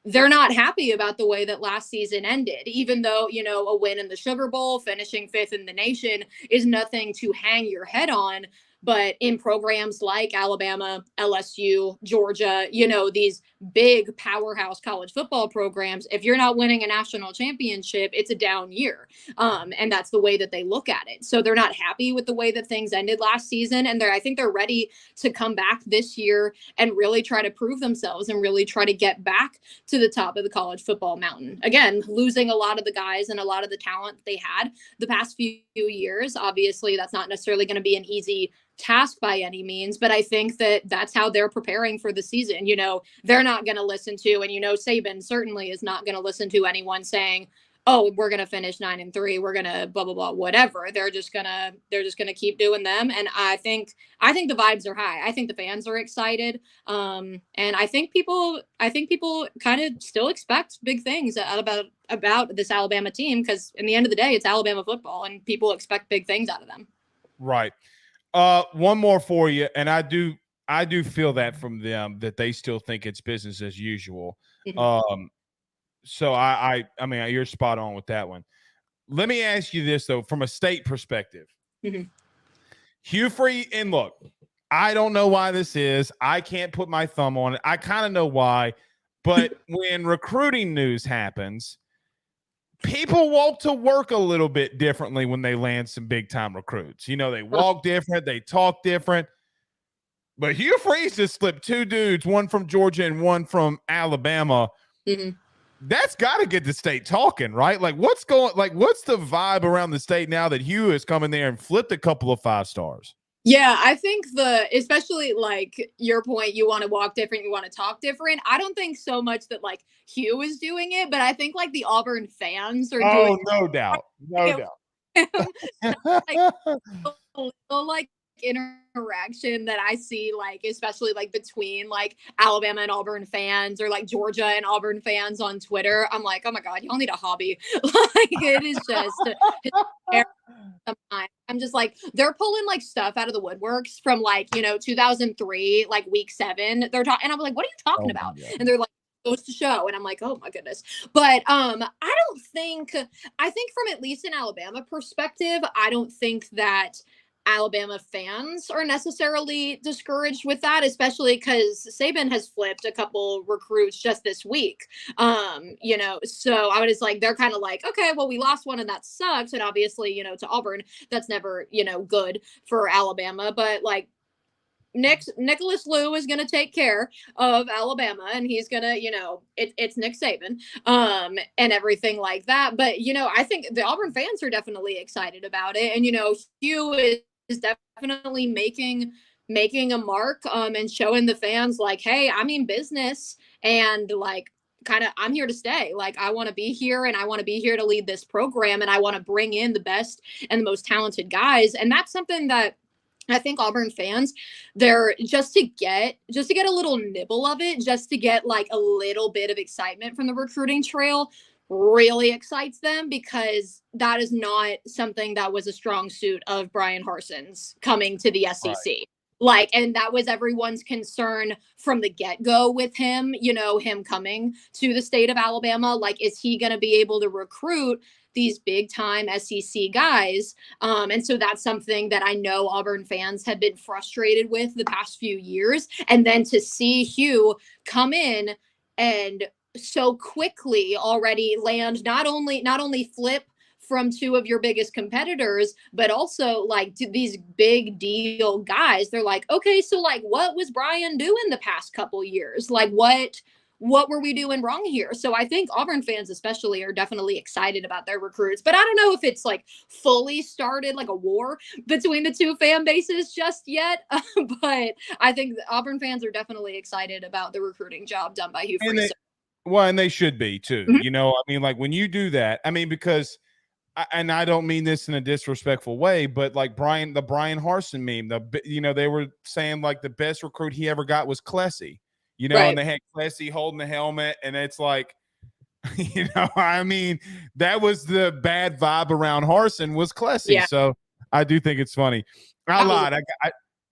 they're not happy about the way that last season ended, even though, a win in the Sugar Bowl, finishing 5th in the nation is nothing to hang your head on. But in programs like Alabama, LSU, Georgia, these big powerhouse college football programs, if you're not winning a national championship, it's a down year. And that's the way that they look at it. So they're not happy with the way that things ended last season. And I think they're ready to come back this year and really try to prove themselves and really try to get back to the top of the college football mountain. Again, losing a lot of the guys and a lot of the talent they had the past few years. Obviously, that's not necessarily going to be an easy task by any means, but I think that that's how they're preparing for the season. They're not going to listen to, and Saban certainly is not going to listen to anyone saying, oh, we're going to finish 9-3, we're going to blah blah blah, whatever. They're just going to keep doing them. And I think the vibes are high. I think the fans are excited, and I think people kind of still expect big things about this Alabama team, because in the end of the day, it's Alabama football and people expect big things out of them. Right. One more for you, and I do feel that from them, that they still think it's business as usual. Mm-hmm. So I mean, you're spot on with that one. Let me ask you this though, from a state perspective. Mm-hmm. Hugh Freeze, and look, I don't know why this is. I can't put my thumb on it. I kind of know why, but when recruiting news happens, people walk to work a little bit differently when they land some big-time recruits. They walk different, they talk different. But Hugh Freeze just slipped 2 dudes, one from Georgia and one from Alabama. Mm-hmm. That's got to get the state talking, right? What's the vibe around the state now that Hugh has come in there and flipped a couple of 5 stars? Yeah, I think especially your point, you want to walk different, you want to talk different. I don't think so much that Hugh is doing it, but I think the Auburn fans are doing it. No doubt. Interaction that I see, especially between Alabama and Auburn fans, or Georgia and Auburn fans on Twitter. I'm like, oh my God, y'all need a hobby. It is just I'm just they're pulling stuff out of the woodworks from 2003, week 7. They're talking, and I'm like, what are you talking about? And they're goes to show, and I'm like, oh my goodness. But I think from at least an Alabama perspective, I don't think that Alabama fans are necessarily discouraged with that, especially because Saban has flipped a couple recruits just this week. So I was they're kind of okay, well, we lost one and that sucks. And obviously, to Auburn, that's never, good for Alabama. But Nicholas Lou is going to take care of Alabama, and he's going to, it's Nick Saban, and everything like that. But, I think the Auburn fans are definitely excited about it. And, Hugh is definitely making a mark, and showing the fans hey, I mean business, and I'm here to stay. I want to be here, and I want to be here to lead this program, and I want to bring in the best and the most talented guys. And that's something that I think Auburn fans, they're just to get a little nibble of it, just to get a little bit of excitement from the recruiting trail, really excites them, because that is not something that was a strong suit of Brian Harson's coming to the SEC. Like, and that was everyone's concern from the get-go with him, him coming to the state of Alabama. Like, is he going to be able to recruit these big time SEC guys? And so that's something that I know Auburn fans have been frustrated with the past few years. And then to see Hugh come in and so quickly already land, not only flip from two of your biggest competitors, but also like these big deal guys. They're like, okay, so like, what was Brian doing the past couple years? Like, what were we doing wrong here? So I think Auburn fans especially are definitely excited about their recruits, but I don't know if it's like fully started like a war between the two fan bases just yet. But I think Auburn fans are definitely excited about the recruiting job done by Hugh Freeze. And they should be too. Mm-hmm. I mean, like when you do that, I mean, because and I don't mean this in a disrespectful way, but like the Brian Harsin meme, they were saying like the best recruit he ever got was Klesi, Right. And they had Klesi holding the helmet, and it's like, I mean, that was the bad vibe around Harsin was Klesi. Yeah. So I do think it's funny. I lied.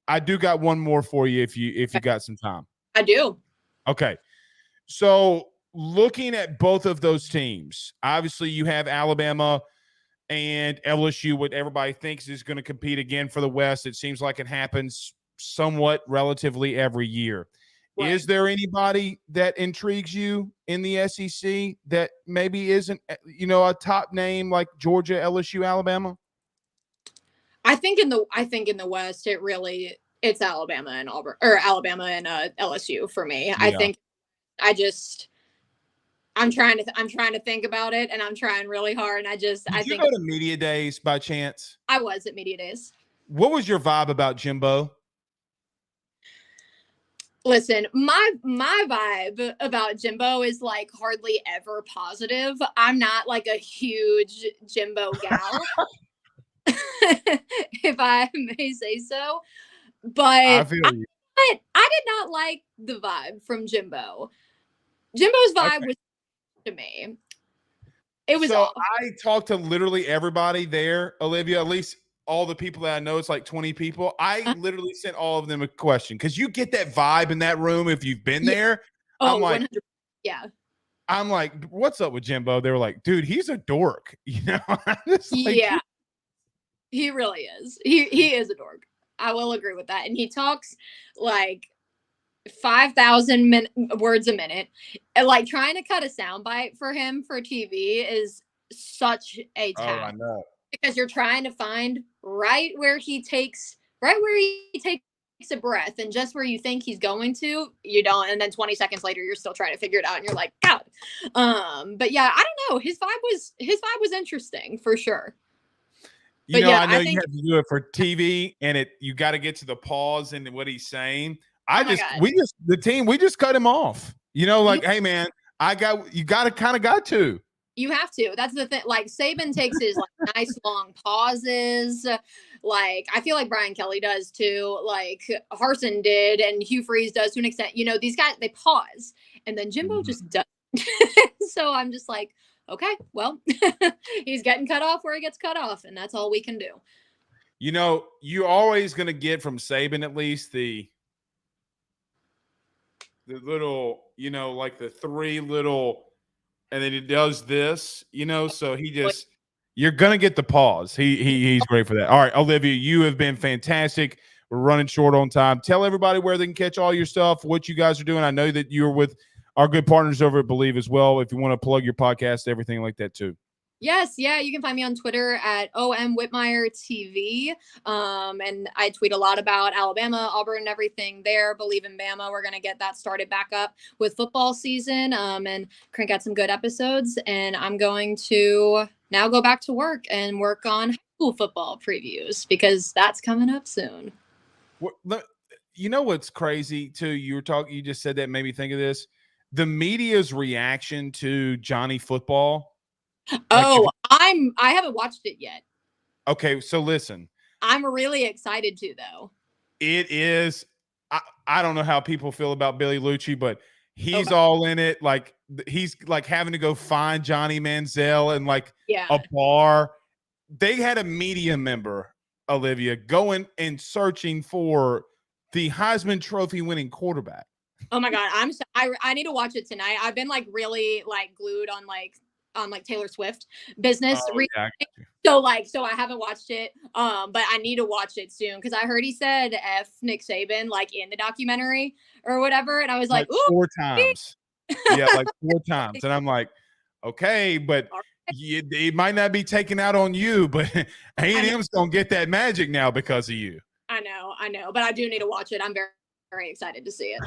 I do got one more for you if you got some time. I do. Okay. So looking at both of those teams, obviously you have Alabama and LSU, what everybody thinks is going to compete again for the West. It seems like it happens somewhat relatively every year. Right. Is there anybody that intrigues you in the SEC that maybe isn't, a top name like Georgia, LSU, Alabama? I think in the West, it's Alabama and Auburn, or Alabama and LSU for me. Yeah. I'm trying to think about it, and I'm trying really hard. And Did you go to media days by chance? I was at media days. What was your vibe about Jimbo? Listen, my vibe about Jimbo is like hardly ever positive. I'm not like a huge Jimbo gal, if I may say so. But I did not like the vibe from Jimbo. Jimbo's vibe was to me. It was so I talked to literally everybody there, Olivia, at least all the people that I know. It's like 20 people. I literally sent all of them a question because you get that vibe in that room if you've been there. Oh, I'm like, 100%. Yeah. I'm like, what's up with Jimbo? They were like, dude, he's a dork. Yeah, he really is. He is a dork. I will agree with that. And he talks like 5,000 words a minute. And like trying to cut a soundbite for him for TV is such a task. Oh, I know. Because you're trying to find right where he takes a breath, and just where you think he's going to, you don't. And then 20 seconds later, you're still trying to figure it out, and you're like, God. But yeah, I don't know. His vibe was interesting for sure. I know you have to do it for TV, and you got to get to the pause and what he's saying. We just cut him off. Hey man, you got to. You have to. That's the thing. Like Saban takes his like nice long pauses. Like I feel like Brian Kelly does too. Like Harsin did, and Hugh Freeze does to an extent. These guys, they pause, and then Jimbo just does. So I'm just like, okay, well, he's getting cut off where he gets cut off, and that's all we can do. You're always going to get from Saban at least the little, like the three little. And then he does this, so you're going to get the pause. He's great for that. All right, Olivia, you have been fantastic. We're running short on time. Tell everybody where they can catch all your stuff, what you guys are doing. I know that you're with our good partners over at Believe as well. If you want to plug your podcast, everything like that too. Yes, yeah, you can find me on Twitter at Whitmire TV. And I tweet a lot about Alabama, Auburn, and everything there. Believe in Bama. We're gonna get that started back up with football season, and crank out some good episodes. And I'm going to now go back to work and work on high school football previews because that's coming up soon. What's crazy too? You just said that made me think of this. The media's reaction to Johnny Football. I haven't watched it yet. Okay, so listen. I'm really excited to, though. It is. I don't know how people feel about Billy Lucci, but he's all in it. Like he's like having to go find Johnny Manziel in like a bar. They had a media member, Olivia, going and searching for the Heisman Trophy winning quarterback. Oh my God. I need to watch it tonight. I've been like really like glued on like Taylor Swift business. Oh, yeah, I got you. So I haven't watched it. But I need to watch it soon because I heard he said F Nick Saban like in the documentary or whatever. And I was like, ooh, 4 times. Yeah, like 4 times. And I'm like, okay, but it might not be taken out on you, but A&M's gonna get that magic now because of you. I know, but I do need to watch it. I'm very, very excited to see it.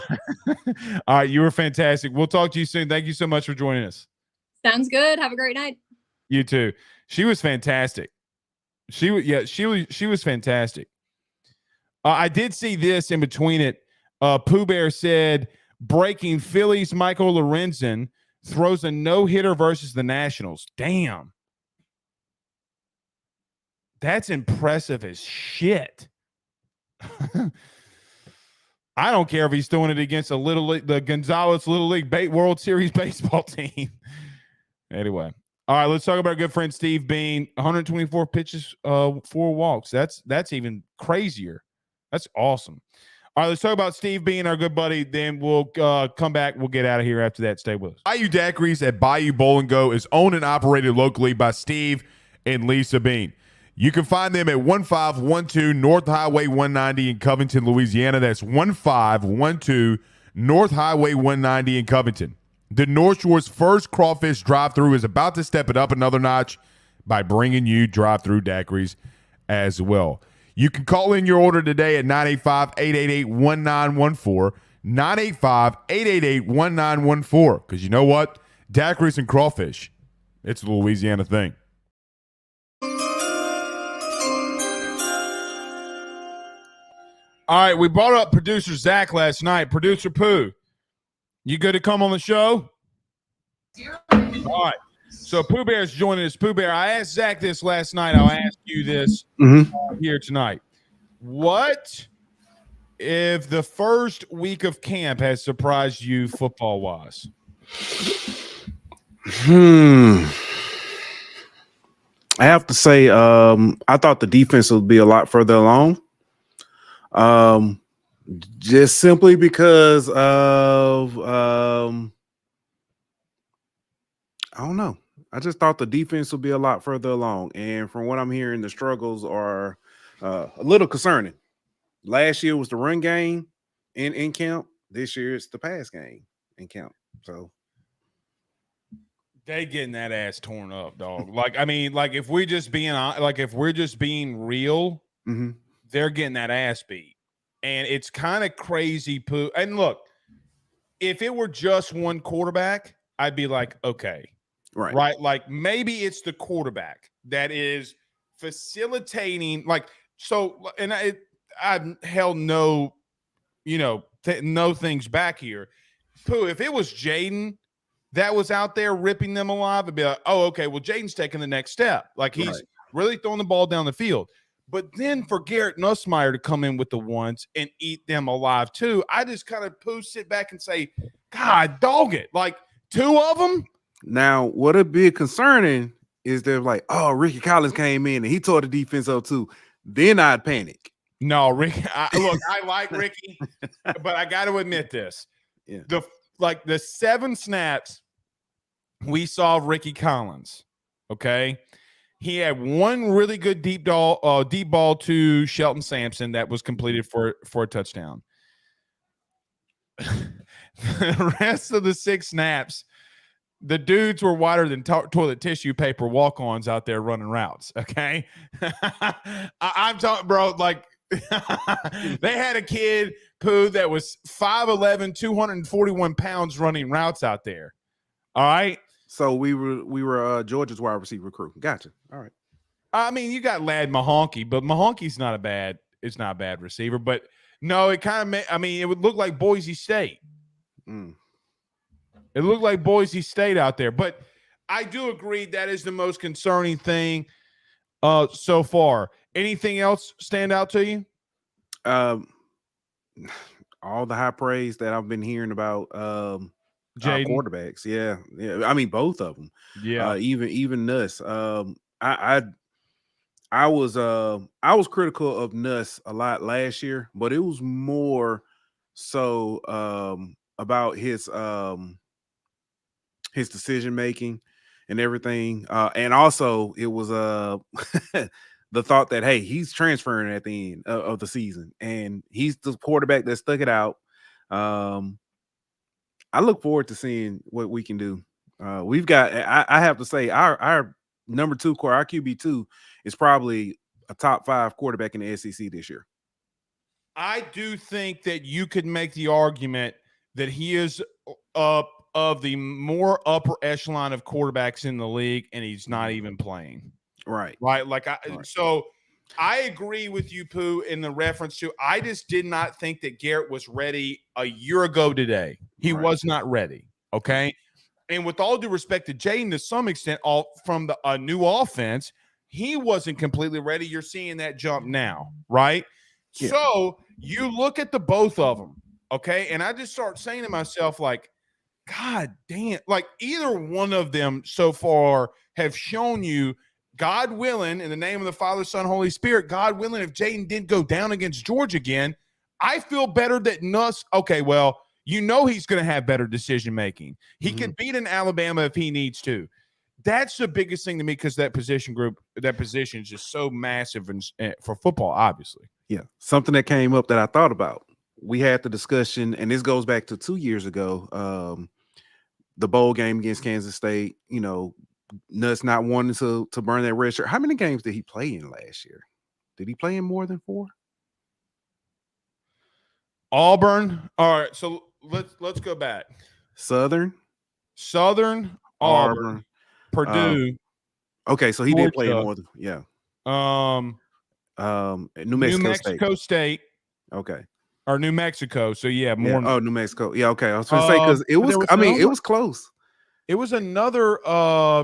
All right, you were fantastic. We'll talk to you soon. Thank you so much for joining us. Sounds good. Have a great night. You too. She was fantastic. She was fantastic. I did see this in between it. Pooh Bear said, breaking Phillies Michael Lorenzen throws a no-hitter versus the Nationals. Damn. That's impressive as shit. I don't care if he's doing it against the Gonzalez Little League World Series baseball team. Anyway. All right, let's talk about our good friend Steve Bean. 124 pitches, 4 walks. That's even crazier. That's awesome. All right, let's talk about Steve Bean, our good buddy. Then we'll come back. We'll get out of here after that. Stay with us. Bayou Daiquiris at Bayou Bowl and Go is owned and operated locally by Steve and Lisa Bean. You can find them at 1512 North Highway 190 in Covington, Louisiana. That's 1512 North Highway 190 in Covington. The North Shore's first crawfish drive-thru is about to step it up another notch by bringing you drive-thru daiquiris as well. You can call in your order today at 985-888-1914, 985-888-1914, because you know what? Daiquiris and crawfish, it's a Louisiana thing. All right, we brought up producer Zach last night. Producer Pooh, you good to come on the show? All right. So Pooh Bear's joining us. Pooh Bear, I asked Zach this last night. I'll ask you this here tonight. What if the first week of camp has surprised you football-wise? I have to say, I thought the defense would be a lot further along. Just simply because of I don't know. I just thought the defense would be a lot further along, and from what I'm hearing, the struggles are a little concerning. Last year was the run game in camp. This year it's the pass game in camp. So they getting that ass torn up, dog. Like, I mean, like if we're just being real, they're getting that ass beat. And it's kind of crazy, Pooh. And look, if it were just one quarterback, I'd be like, okay. Right. Like maybe it's the quarterback that is facilitating, like, so, and I held no, no things back here. Pooh, if it was Jaden that was out there ripping them alive, it'd be like, oh, okay, well, Jaden's taking the next step. Like he's really throwing the ball down the field. But then for Garrett Nussmeier to come in with the ones and eat them alive too, I just kind of sit back and say, God, dog it. Like 2 of them. Now, what would be concerning is they're like, oh, Ricky Collins came in and he tore the defense up too. Then I'd panic. No, Ricky. Look, I like Ricky, but I got to admit this. Yeah. The 7 snaps we saw Ricky Collins, okay? He had one really good deep ball to Shelton Sampson that was completed for a touchdown. The rest of the 6 snaps, the dudes were wider than toilet tissue paper walk-ons out there running routes, okay? I'm talking, bro, like they had a kid, Pooh, that was 5'11", 241 pounds running routes out there, all right? So we were Georgia's wide receiver crew. Gotcha. All right. I mean, you got Lad Mahonky, but Mahonky's not a bad receiver. But no, it kind of it would look like Boise State. It looked like Boise State out there. But I do agree that is the most concerning thing so far. Anything else stand out to you? All the high praise that I've been hearing about quarterbacks. Yeah. I mean, both of them. Yeah. Even Nuss. I was critical of Nuss a lot last year, but it was more so about his decision making and everything. And also it was the thought that hey, he's transferring at the end of the season and he's the quarterback that stuck it out. I look forward to seeing what we can do. We've got I have to say our number 2 core, our QB2 is probably a top 5 quarterback in the SEC this year. I do think that you could make the argument that he is up of the more upper echelon of quarterbacks in the league, and he's not even playing. Right. Like so I agree with you, Pooh, in the reference to I just did not think that Garrett was ready a year ago today. He was not ready. Okay. And with all due respect to Jaden, to some extent, all from a new offense, he wasn't completely ready. You're seeing that jump now, right? Yeah. So you look at the both of them, okay? And I just start saying to myself, like, God damn, like either one of them so far have shown you, God willing, in the name of the Father, Son, Holy Spirit, God willing, if Jaden didn't go down against Georgia again, I feel better that Nuss, okay, well, you know he's going to have better decision-making. He can beat an Alabama if he needs to. That's the biggest thing to me because that position is just so massive for football, obviously. Yeah. Something that came up that I thought about. We had the discussion, and this goes back to 2 years ago, the bowl game against Kansas State, you know, Nuts not wanting to burn that red shirt. How many games did he play in last year? Did he play in more than 4? Auburn. All right, so let's go back. Southern, Auburn, Purdue. Okay, so he Georgia, did play in more than New Mexico State. Okay. Or New Mexico. So yeah, more. Yeah. Oh, New Mexico. Yeah, okay. I was going to say because it was. It was close. It was another. I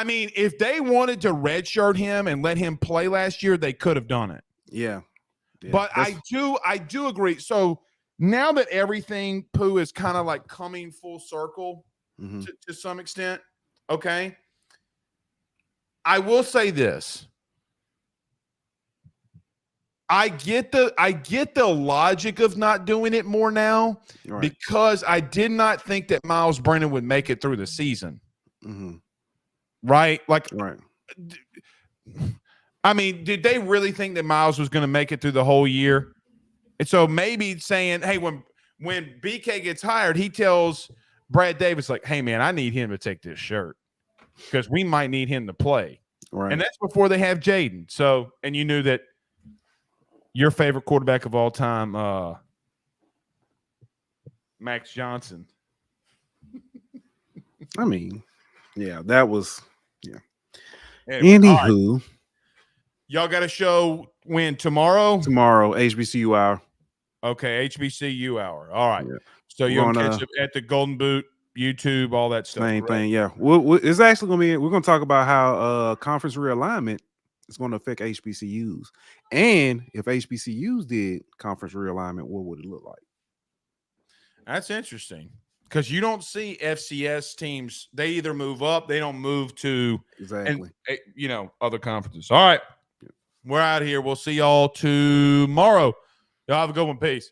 mean, if they wanted to redshirt him and let him play last year, they could have done it. Yeah. But I do agree. So now that everything, Pooh, is kind of like coming full circle to some extent, okay, I will say this. I get the logic of not doing it more now because I did not think that Miles Brennan would make it through the season. Right? Like, I mean, did they really think that Miles was going to make it through the whole year? And so maybe saying, hey, when BK gets hired, he tells Brad Davis, like, hey, man, I need him to take this shirt because we might need him to play. Right. And that's before they have Jaden. So, and you knew that your favorite quarterback of all time, Max Johnson. I mean, yeah, that was, yeah. Anyway, anywho. Right. Y'all got a show when tomorrow? Tomorrow, HBCU hour. Okay, HBCU hour. All right. Yeah. So you're going to catch up at the Golden Boot, YouTube, all that stuff. Same thing, yeah. It's actually going to be, we're going to talk about how conference realignment is going to affect HBCUs. And if HBCUs did conference realignment, what would it look like? That's interesting. Because you don't see FCS teams, they either move up, they don't move to other conferences. All right. We're out of here. We'll see y'all tomorrow. Y'all have a good one. Peace.